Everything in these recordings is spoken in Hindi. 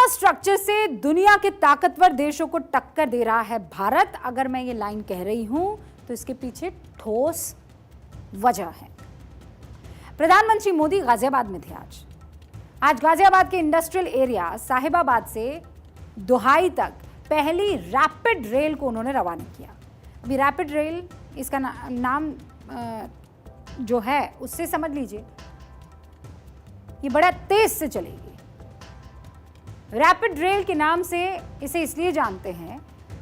इंफ्रास्ट्रक्चर से दुनिया के ताकतवर देशों को टक्कर दे रहा है भारत। अगर मैं ये लाइन कह रही हूं तो इसके पीछे ठोस वजह है। प्रधानमंत्री मोदी गाजियाबाद में थे आज गाजियाबाद के इंडस्ट्रियल एरिया साहिबाबाद से दोहाई तक पहली रैपिड रेल को उन्होंने रवाना किया। अभी रैपिड रेल इसका नाम जो है उससे समझ लीजिए ये बड़ा तेज से चलेगी। रैपिड रेल के नाम से इसे इसलिए जानते हैं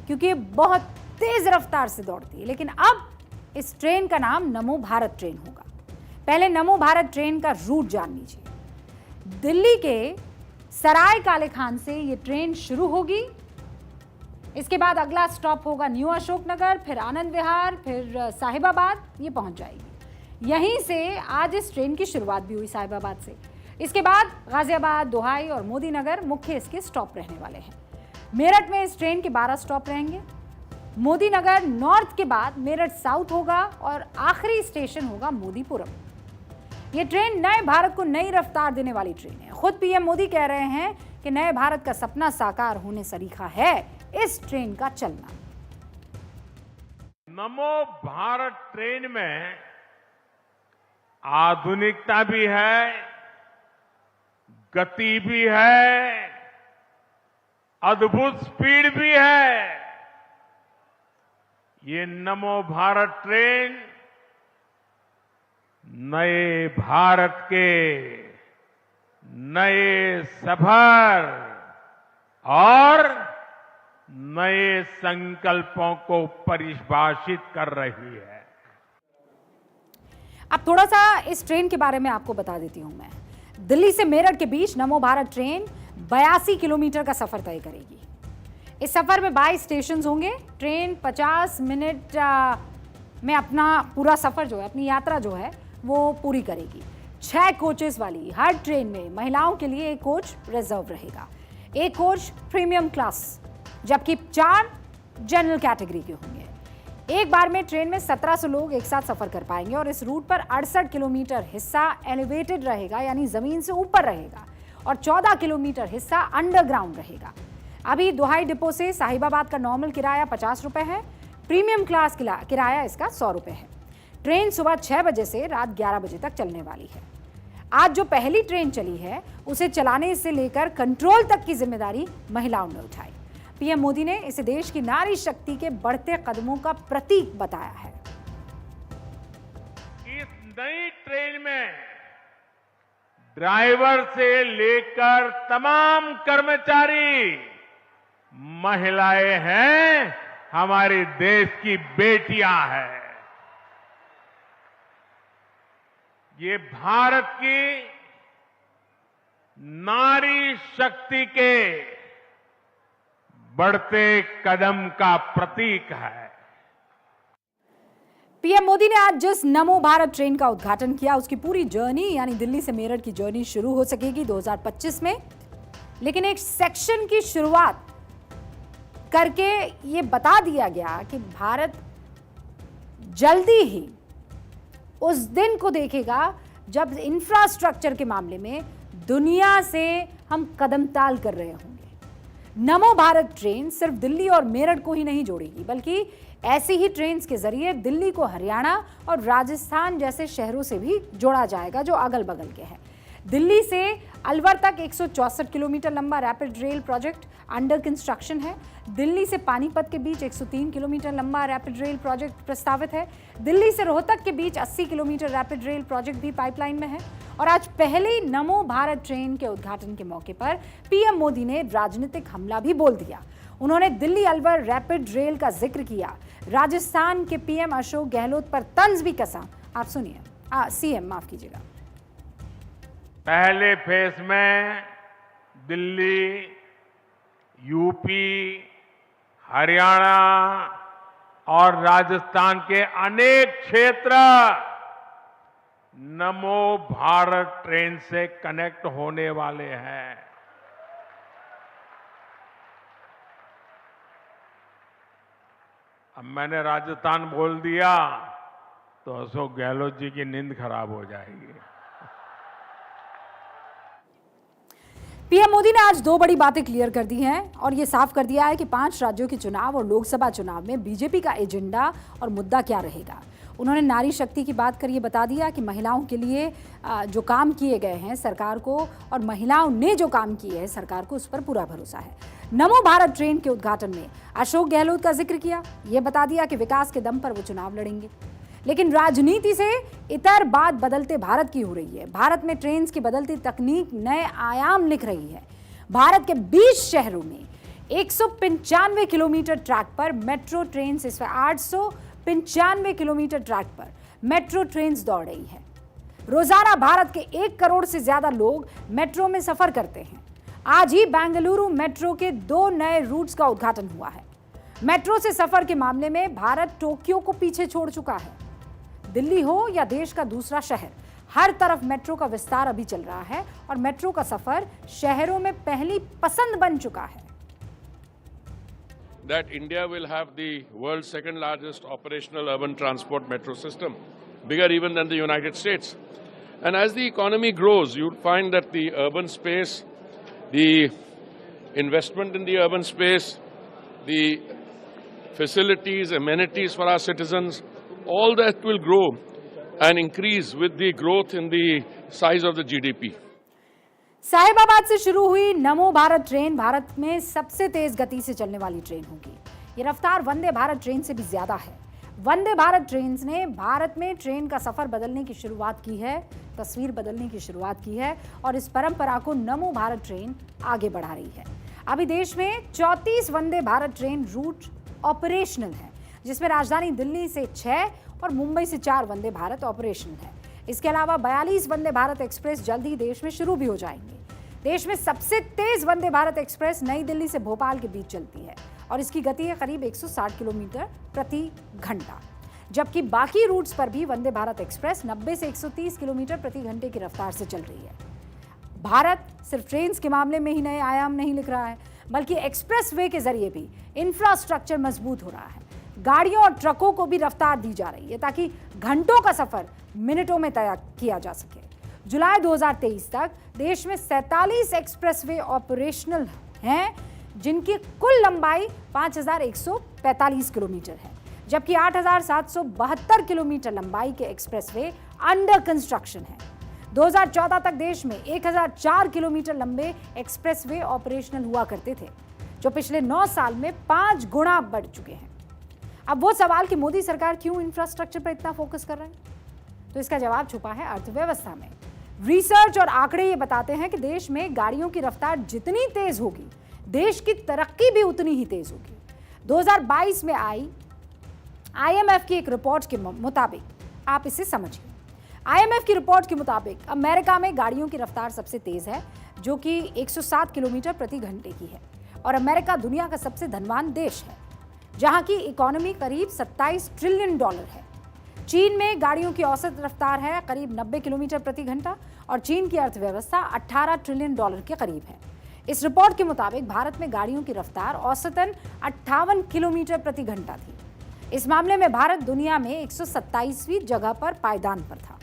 क्योंकि ये बहुत तेज रफ्तार से दौड़ती है। लेकिन अब इस ट्रेन का नाम नमो भारत ट्रेन होगा। पहले नमो भारत ट्रेन का रूट जान लीजिए। दिल्ली के सराय काले खान से ये ट्रेन शुरू होगी। इसके बाद अगला स्टॉप होगा न्यू अशोकनगर, फिर आनंद विहार, फिर साहिबाबाद, ये पहुंच जाएगी। यहीं से आज इस ट्रेन की शुरुआत भी हुई साहिबाबाद से। इसके बाद गाजियाबाद, दोहाई और मोदी नगर मुख्य इसके स्टॉप रहने वाले हैं। मेरठ में इस ट्रेन के 12 स्टॉप रहेंगे। मोदी नगर नॉर्थ के बाद मेरठ साउथ होगा और आखिरी स्टेशन होगा मोदीपुरम। ये ट्रेन नए भारत को नई रफ्तार देने वाली ट्रेन है। खुद पीएम मोदी कह रहे हैं कि नए भारत का सपना साकार होने सरीखा है इस ट्रेन का चलना। नमो भारत ट्रेन में आधुनिकता भी है, गति भी है, अद्भुत स्पीड भी है। ये नमो भारत ट्रेन नए भारत के नए सफर और नए संकल्पों को परिभाषित कर रही है। अब थोड़ा सा इस ट्रेन के बारे में आपको बता देती हूं मैं। दिल्ली से मेरठ के बीच नमो भारत ट्रेन 82 किलोमीटर का सफर तय करेगी। इस सफर में 22 स्टेशन होंगे। ट्रेन 50 मिनट में अपना पूरा सफर जो है, अपनी यात्रा जो है वो पूरी करेगी। 6 कोचेस वाली हर ट्रेन में महिलाओं के लिए एक कोच रिजर्व रहेगा, एक कोच प्रीमियम क्लास, जबकि 4 जनरल कैटेगरी के होंगे। एक बार में ट्रेन में 1700 लोग एक साथ सफर कर पाएंगे और इस रूट पर 68 किलोमीटर हिस्सा एलिवेटेड रहेगा, यानी जमीन से ऊपर रहेगा, और 14 किलोमीटर हिस्सा अंडरग्राउंड रहेगा। अभी दोहाई डिपो से साहिबाबाद का नॉर्मल किराया 50 रुपए है, प्रीमियम क्लास किराया इसका 100 रुपए है। ट्रेन सुबह 6 बजे से रात 11 बजे तक चलने वाली है। आज जो पहली ट्रेन चली है उसे चलाने से लेकर कंट्रोल तक की जिम्मेदारी महिलाओं ने उठाई। पीएम मोदी ने इसे देश की नारी शक्ति के बढ़ते कदमों का प्रतीक बताया है। इस नई ट्रेन में ड्राइवर से लेकर तमाम कर्मचारी महिलाएं हैं, हमारे देश की बेटियां हैं। ये भारत की नारी शक्ति के बढ़ते कदम का प्रतीक है। पीएम मोदी ने आज जिस नमो भारत ट्रेन का उद्घाटन किया उसकी पूरी जर्नी यानी दिल्ली से मेरठ की जर्नी शुरू हो सकेगी 2025 में। लेकिन एक सेक्शन की शुरुआत करके ये बता दिया गया कि भारत जल्दी ही उस दिन को देखेगा जब इंफ्रास्ट्रक्चर के मामले में दुनिया से हम कदम ताल कर रहे होंगे। नमो भारत ट्रेन सिर्फ दिल्ली और मेरठ को ही नहीं जोड़ेगी, बल्कि ऐसी ही ट्रेन के जरिए दिल्ली को हरियाणा और राजस्थान जैसे शहरों से भी जोड़ा जाएगा जो अगल बगल के हैं। दिल्ली से अलवर तक 164 किलोमीटर लंबा rapid rail project under construction है। दिल्ली से पानीपत के बीच 103 किलोमीटर लंबा रैपिड रेल प्रोजेक्ट प्रस्तावित है। दिल्ली से रोहतक के बीच 80 किलोमीटर रैपिड रेल प्रोजेक्ट भी पाइपलाइन में है। और आज पहली नमो भारत ट्रेन के उद्घाटन के मौके पर पीएम मोदी ने राजनीतिक हमला भी बोल दिया। उन्होंने दिल्ली अलवर रैपिड रेल का जिक्र किया। राजस्थान के पीएम अशोक गहलोत पर तंज भी कसा। आप सुनिए। सीएम माफ कीजिएगा। पहले फेज में दिल्ली, यूपी, हरियाणा और राजस्थान के अनेक क्षेत्र नमो भारत ट्रेन से कनेक्ट होने वाले हैं। अब मैंने राजस्थान बोल दिया तो अशोक गहलोत जी की नींद खराब हो जाएगी। पीएम मोदी ने आज दो बड़ी बातें क्लियर कर दी हैं और ये साफ कर दिया है कि 5 राज्यों के चुनाव और लोकसभा चुनाव में बीजेपी का एजेंडा और मुद्दा क्या रहेगा। उन्होंने नारी शक्ति की बात कर ये बता दिया कि महिलाओं के लिए जो काम किए गए हैं सरकार को, और महिलाओं ने जो काम किए हैं सरकार को, उस पर पूरा भरोसा है। नमो भारत ट्रेन के उद्घाटन में अशोक गहलोत का जिक्र किया, ये बता दिया कि विकास के दम पर वो चुनाव लड़ेंगे। लेकिन राजनीति से इतर बात बदलते भारत की हो रही है। भारत में ट्रेन की बदलती तकनीक नए आयाम लिख रही है। भारत के 20 शहरों में 195 किलोमीटर ट्रैक पर मेट्रो ट्रेन, इस 895 किलोमीटर ट्रैक पर मेट्रो ट्रेन दौड़ रही है। रोजाना भारत के 1 करोड़ से ज्यादा लोग मेट्रो में सफर करते हैं। आज ही बेंगलुरु मेट्रो के 2 नए रूट्स का उद्घाटन हुआ है। मेट्रो से सफर के मामले में भारत टोक्यो को पीछे छोड़ चुका है। दिल्ली हो या देश का दूसरा शहर, हर तरफ मेट्रो का विस्तार अभी चल रहा है और मेट्रो का सफर शहरों में पहली पसंद बन चुका है। That India will have the world's second largest operational urban transport metro system, bigger even than the United States. And as the economy grows, you'll find that the urban space, the investment in the urban space, the facilities, amenities for our citizens, all that will grow and increase with the growth in the size of the GDP. Sahibabad से शुरू हुई नमो भारत ट्रेन भारत में सबसे तेज गति से चलने वाली ट्रेन होगी। ये रफ्तार वंदे भारत ट्रेन से भी ज्यादा है। वंदे भारत ट्रेन ने भारत में ट्रेन का सफर बदलने की शुरुआत की है, तस्वीर बदलने की शुरुआत की है और इस परंपरा को नमो भारत ट्रेन आगे बढ़ा रही है। अभी देश में 34 Vande Bharat train route operational है, जिसमें राजधानी दिल्ली से 6 और मुंबई से 4 वंदे भारत ऑपरेशनल है। इसके अलावा 42 वंदे भारत एक्सप्रेस जल्द ही देश में शुरू भी हो जाएंगे। देश में सबसे तेज वंदे भारत एक्सप्रेस नई दिल्ली से भोपाल के बीच चलती है और इसकी गति है करीब 160 किलोमीटर प्रति घंटा, जबकि बाकी रूट्स पर भी वंदे भारत एक्सप्रेस 90 से 130 किलोमीटर प्रति घंटे की रफ्तार से चल रही है। भारत सिर्फ ट्रेन के मामले में ही नए आयाम नहीं लिख रहा है, बल्कि एक्सप्रेस वे के जरिए भी इंफ्रास्ट्रक्चर मजबूत हो रहा है। गाड़ियों और ट्रकों को भी रफ्तार दी जा रही है ताकि घंटों का सफर मिनटों में तय किया जा सके। जुलाई 2023 तक देश में 47 एक्सप्रेसवे ऑपरेशनल हैं, जिनकी कुल लंबाई 5145 किलोमीटर है, जबकि 8772 किलोमीटर लंबाई के एक्सप्रेसवे अंडर कंस्ट्रक्शन है। 2014 तक देश में 1004 किलोमीटर लंबे एक्सप्रेसवे ऑपरेशनल हुआ करते थे, जो पिछले 9 साल में 5 गुना बढ़ चुके हैं। अब वो सवाल कि मोदी सरकार क्यों इंफ्रास्ट्रक्चर पर इतना फोकस कर रहे हैं, तो इसका जवाब छुपा है अर्थव्यवस्था में। रिसर्च और आंकड़े ये बताते हैं कि देश में गाड़ियों की रफ्तार जितनी तेज होगी, देश की तरक्की भी उतनी ही तेज होगी। 2022 में आई IMF की एक रिपोर्ट के मुताबिक, आप इसे समझिए, IMF की रिपोर्ट के मुताबिक अमेरिका में गाड़ियों की रफ्तार सबसे तेज है, जो कि 107 किलोमीटर प्रति घंटे की है, और अमेरिका दुनिया का सबसे धनवान देश है, जहां की इकोनॉमी करीब $27 ट्रिलियन है। चीन में गाड़ियों की औसत रफ्तार है करीब 90 किलोमीटर प्रति घंटा और चीन की अर्थव्यवस्था $18 ट्रिलियन के करीब है। इस रिपोर्ट के मुताबिक भारत में गाड़ियों की रफ्तार औसतन 58 किलोमीटर प्रति घंटा थी। इस मामले में भारत दुनिया में 127वीं जगह पर पायदान पर था।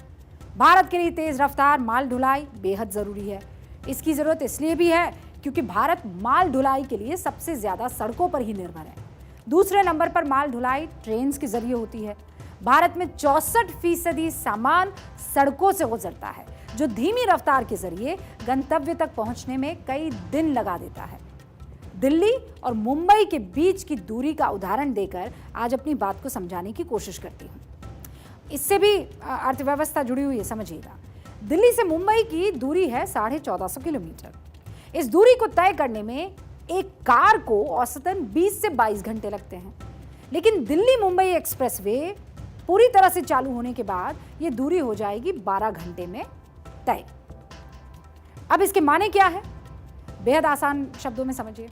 भारत के लिए तेज रफ्तार माल ढुलाई बेहद जरूरी है। इसकी जरूरत इसलिए भी है क्योंकि भारत माल ढुलाई के लिए सबसे ज्यादा सड़कों पर ही निर्भर है। दूसरे नंबर पर माल ढुलाई ट्रेन के जरिए होती है। भारत में 64% सामान सड़कों से गुजरता है, जो धीमी रफ्तार के जरिए गंतव्य तक पहुंचने में कई दिन लगा देता है। दिल्ली और मुंबई के बीच की दूरी का उदाहरण देकर आज अपनी बात को समझाने की कोशिश करती हूं। इससे भी अर्थव्यवस्था जुड़ी हुई है, समझिएगा। दिल्ली से मुंबई की दूरी है 1450 किलोमीटर। इस दूरी को तय करने में एक कार को औसतन 20 से 22 घंटे लगते हैं, लेकिन दिल्ली मुंबई एक्सप्रेसवे पूरी तरह से चालू होने के बाद यह दूरी हो जाएगी 12 घंटे में तय। अब इसके माने क्या है, बेहद आसान शब्दों में समझिए।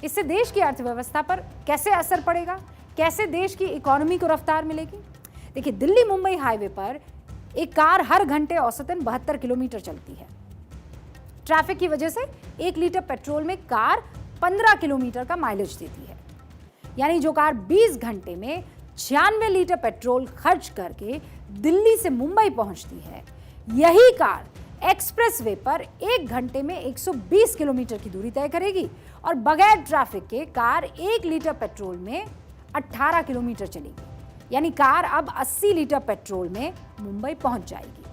इससे देश की अर्थव्यवस्था पर कैसे असर पड़ेगा, कैसे देश की इकोनॉमी को रफ्तार मिलेगी। देखिए, दिल्ली मुंबई हाईवे पर एक कार हर घंटे औसतन 72 किलोमीटर चलती है। ट्रैफिक की वजह से 1 लीटर पेट्रोल में कार 15 किलोमीटर का माइलेज देती है। यानी जो कार 20 घंटे में 96 लीटर पेट्रोल खर्च करके दिल्ली से मुंबई पहुंचती है, यही कार एक्सप्रेसवे पर 1 घंटे में 120 किलोमीटर की दूरी तय करेगी और बगैर ट्रैफिक के कार 1 लीटर पेट्रोल में 18 किलोमीटर चलेगी। यानी कार अब 80 लीटर पेट्रोल में मुंबई पहुंच जाएगी।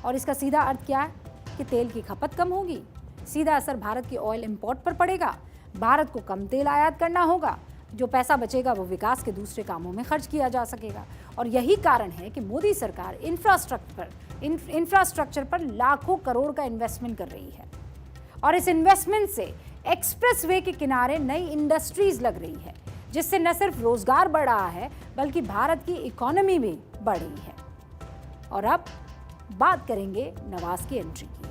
और इसका सीधा अर्थ क्या है कि तेल की खपत कम होगी। सीधा असर भारत की ऑयल इंपोर्ट पर पड़ेगा। भारत को कम तेल आयात करना होगा। जो पैसा बचेगा वो विकास के दूसरे कामों में खर्च किया जा सकेगा। और यही कारण है कि मोदी सरकार इंफ्रास्ट्रक्चर पर लाखों करोड़ का इन्वेस्टमेंट कर रही है। और इस इन्वेस्टमेंट से एक्सप्रेसवे के किनारे नई इंडस्ट्रीज लग रही है, जिससे न सिर्फ रोजगार बढ़ रहा है बल्कि भारत की इकोनॉमी भी बढ़ रही है। और अब बात करेंगे नवाज की एंट्री की।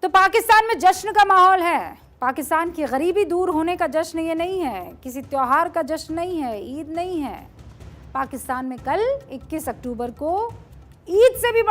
तो पाकिस्तान में जश्न का माहौल है। पाकिस्तान की गरीबी दूर होने का जश्न ये नहीं है, किसी त्योहार का जश्न नहीं है, ईद नहीं है। पाकिस्तान में कल 21 अक्टूबर को ईद से भी